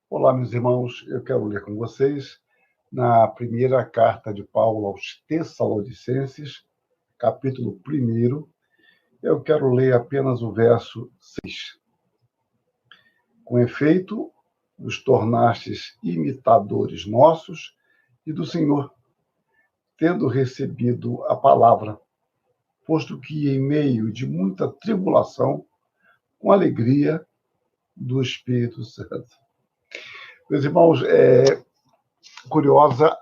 Olá, meus irmãos, eu quero ler com vocês na primeira carta de Paulo aos Tessalonicenses, capítulo 1. Eu quero ler apenas o verso 6. Com efeito, vos tornastes imitadores nossos e do Senhor, tendo recebido a palavra, posto que em meio de muita tribulação, com alegria do Espírito Santo. Meus irmãos, é curiosa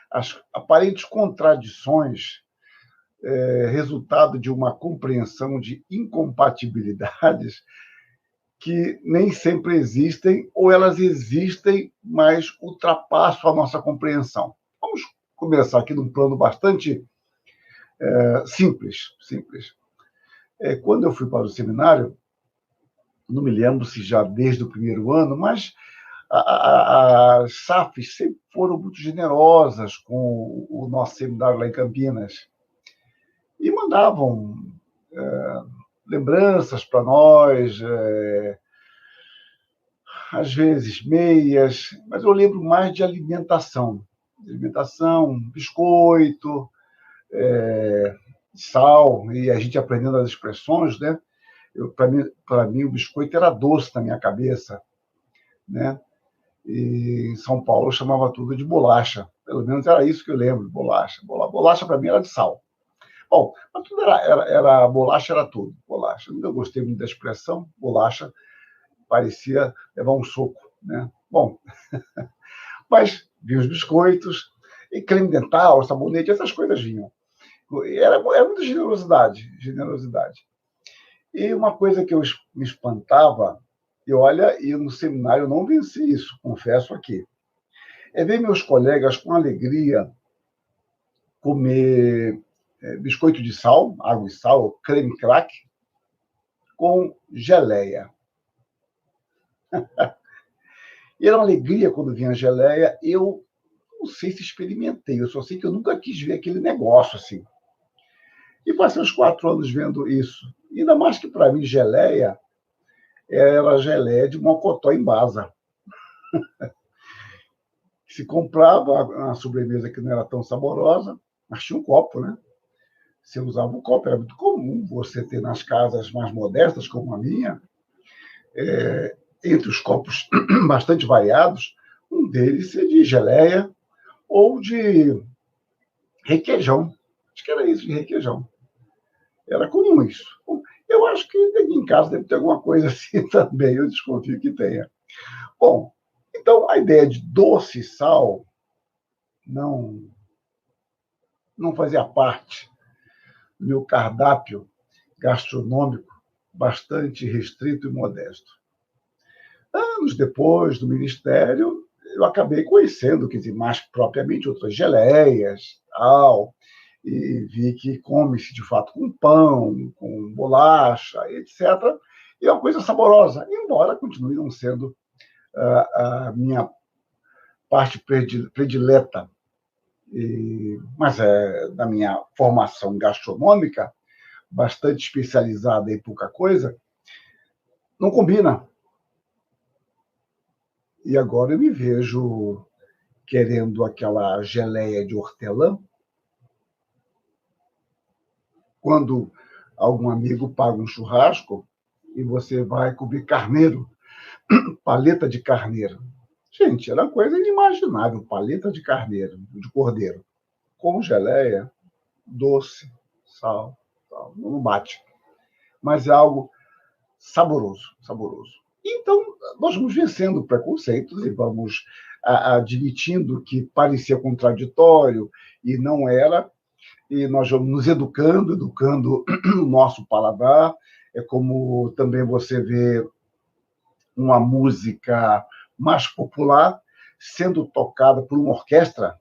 as aparentes contradições resultado de uma compreensão de incompatibilidades que nem sempre existem, ou elas existem, mas ultrapassam a nossa compreensão. Vamos começar aqui num plano bastante simples. Quando eu fui para o seminário, não me lembro se já desde o primeiro ano, mas as SAFs sempre foram muito generosas com o nosso seminário lá em Campinas e mandavam lembranças para nós, às vezes meias, mas eu lembro mais de alimentação. Biscoito, sal, e a gente aprendendo as expressões, né? Para mim, o biscoito era doce na minha cabeça, né? E em São Paulo eu chamava tudo de bolacha. Pelo menos era isso que eu lembro, bolacha. Bolacha para mim era de sal. Bom, mas tudo era bolacha, era tudo. Bolacha. Eu gostei muito da expressão, bolacha parecia levar um soco, né? Bom, mas vinham os biscoitos, e creme dental, sabonete, essas coisas vinham. Era muita generosidade. E uma coisa que eu me espantava, e olha, e no seminário eu não venci isso, confesso aqui, é ver meus colegas com alegria comer biscoito de sal, água e sal, creme crack, com geleia. E era uma alegria quando vinha a geleia. Eu não sei se experimentei, eu só sei que eu nunca quis ver aquele negócio assim. E passei uns 4 anos vendo isso. E ainda mais que para mim, geleia era geleia de mocotó em basa. Se comprava uma sobremesa que não era tão saborosa, mas tinha um copo, né? Você usava o copo, era muito comum você ter nas casas mais modestas, como a minha, entre os copos bastante variados, um deles ser de geleia ou de requeijão. Acho que era isso, de requeijão. Era comum isso. Eu acho que em casa deve ter alguma coisa assim também, eu desconfio que tenha. Bom, então a ideia de doce e sal não fazia parte do meu cardápio gastronômico bastante restrito e modesto. Anos depois do ministério, eu acabei conhecendo, quer dizer, mais propriamente outras geleias, tal, e vi que come-se de fato com pão, com bolacha, etc. E é uma coisa saborosa, embora continue não sendo a minha parte predileta. Mas da minha formação gastronômica, bastante especializada em pouca coisa, não combina. E agora eu me vejo querendo aquela geleia de hortelã, quando algum amigo paga um churrasco e você vai comer carneiro, paleta de carneiro. Gente, era coisa inimaginável, paleta de carneiro, de cordeiro, com geleia, doce, sal, não bate. Mas é algo saboroso. Então, nós vamos vencendo preconceitos e vamos admitindo que parecia contraditório e não era, e nós vamos nos educando o nosso paladar. É como também você vê uma música mais popular sendo tocada por uma orquestra.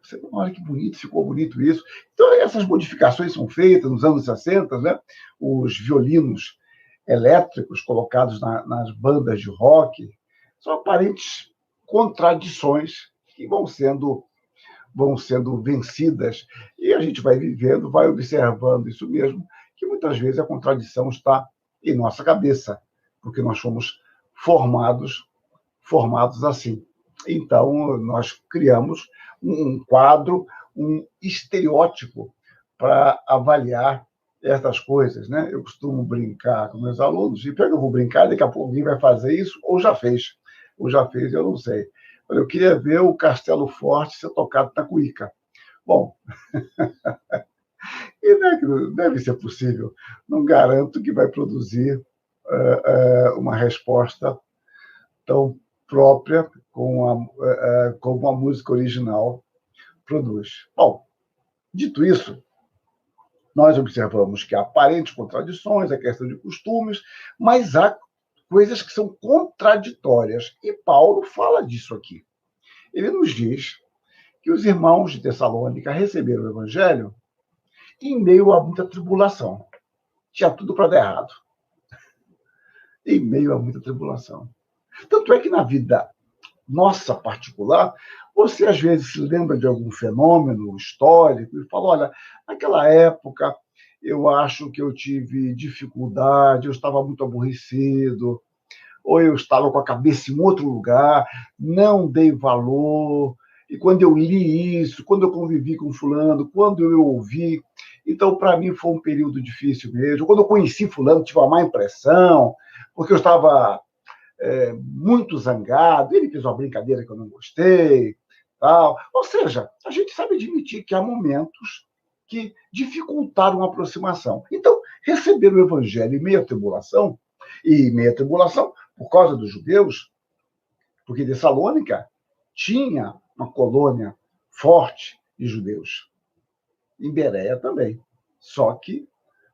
Você, olha que bonito, ficou bonito isso. Então, essas modificações são feitas nos anos 60, né? Os violinos elétricos colocados nas bandas de rock são aparentes contradições que vão sendo vencidas, e a gente vai vivendo, vai observando isso mesmo, que muitas vezes a contradição está em nossa cabeça, porque nós fomos formados assim. Então, nós criamos um quadro, um estereótipo para avaliar essas coisas, né? Eu costumo brincar com meus alunos, e eu vou brincar, daqui a pouco alguém vai fazer isso, ou já fez, eu não sei. Eu queria ver o Castelo Forte ser tocado na cuíca. Bom, e deve ser possível. Não garanto que vai produzir uma resposta tão própria como a música original produz. Bom, dito isso, nós observamos que há aparentes contradições, a questão de costumes, mas há coisas que são contraditórias. E Paulo fala disso aqui. Ele nos diz que os irmãos de Tessalônica receberam o evangelho em meio a muita tribulação. Tinha tudo para dar errado. Em meio a muita tribulação. Tanto é que na vida nossa particular, você às vezes se lembra de algum fenômeno histórico e fala, olha, naquela época eu acho que eu tive dificuldade, eu estava muito aborrecido, ou eu estava com a cabeça em outro lugar, não dei valor, e quando eu li isso, quando eu convivi com fulano, quando eu ouvi, então para mim foi um período difícil mesmo. Quando eu conheci fulano, tive uma má impressão, porque eu estava muito zangado, ele fez uma brincadeira que eu não gostei, tal. Ou seja, a gente sabe admitir que há momentos que dificultaram a aproximação. Então, receber o evangelho em meio à tribulação, e meia tribulação por causa dos judeus, porque Tessalônica tinha uma colônia forte de judeus. Em Bereia também. Só que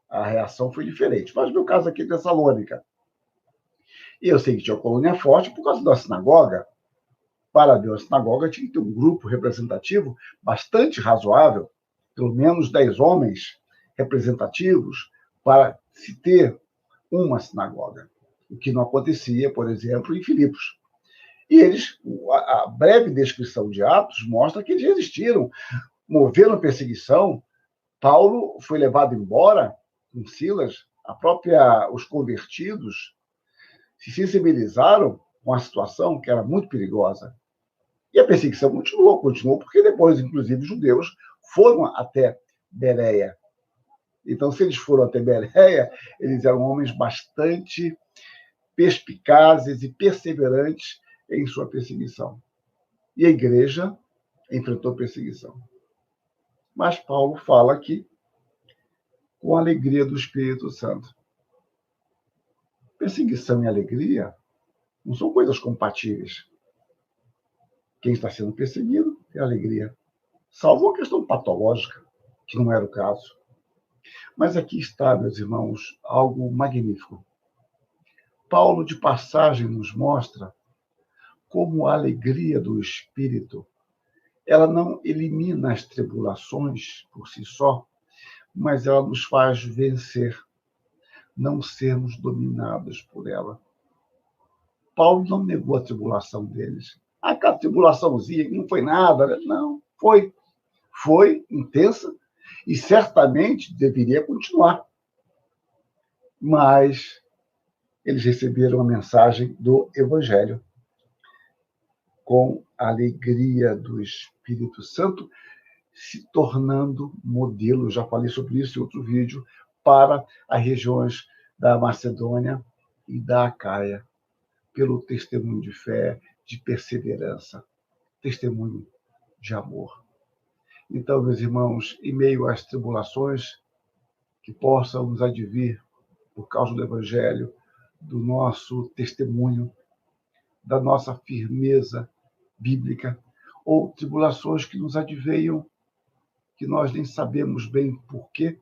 a reação foi diferente. Mas no meu caso aqui, Tessalônica. E eu sei que tinha uma colônia forte por causa da sinagoga. Para haver uma sinagoga, tinha que ter um grupo representativo bastante razoável, pelo menos 10 homens representativos, para se ter uma sinagoga. O que não acontecia, por exemplo, em Filipos. E eles, a breve descrição de Atos mostra que eles resistiram, moveram perseguição. Paulo foi levado embora com Silas, os convertidos se sensibilizaram com a situação, que era muito perigosa. E a perseguição continuou porque depois, inclusive, os judeus foram até Bereia. Então, se eles foram até Bereia, eles eram homens bastante perspicazes e perseverantes em sua perseguição. E a igreja enfrentou perseguição. Mas Paulo fala aqui com a alegria do Espírito Santo. Perseguição e alegria não são coisas compatíveis. Quem está sendo perseguido tem alegria. Salvo a questão patológica, que não era o caso. Mas aqui está, meus irmãos, algo magnífico. Paulo, de passagem, nos mostra como a alegria do Espírito, ela não elimina as tribulações por si só, mas ela nos faz vencer, não sermos dominados por ela. Paulo não negou a tribulação deles. Aquela tribulaçãozinha que não foi nada, não, foi. Foi intensa e certamente deveria continuar. Mas eles receberam a mensagem do Evangelho com a alegria do Espírito Santo, se tornando modelo, já falei sobre isso em outro vídeo, para as regiões da Macedônia e da Acaia, pelo testemunho de fé, de perseverança, testemunho de amor. Então, meus irmãos, em meio às tribulações que possam nos advir por causa do Evangelho, do nosso testemunho, da nossa firmeza bíblica, ou tribulações que nos adveiam, que nós nem sabemos bem por quê.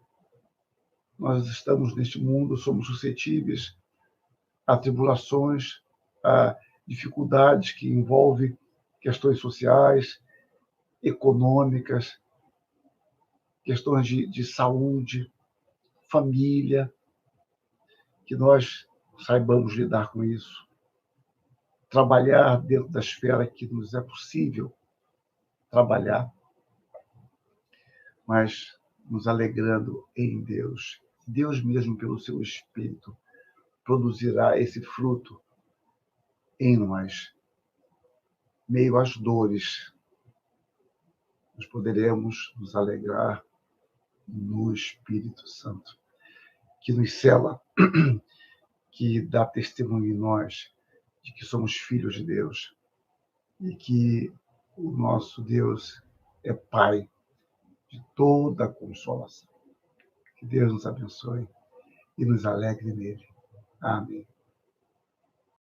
Nós estamos neste mundo, somos suscetíveis a tribulações, a dificuldades que envolvem questões sociais, econômicas, questões de saúde, família, que nós saibamos lidar com isso, trabalhar dentro da esfera que nos é possível trabalhar, mas nos alegrando em Deus. Deus mesmo, pelo seu Espírito, produzirá esse fruto em nós. Meio às dores, nós poderemos nos alegrar no Espírito Santo, que nos cela, que dá testemunho em nós de que somos filhos de Deus e que o nosso Deus é Pai de toda a consolação. Que Deus nos abençoe e nos alegre nele. Amém.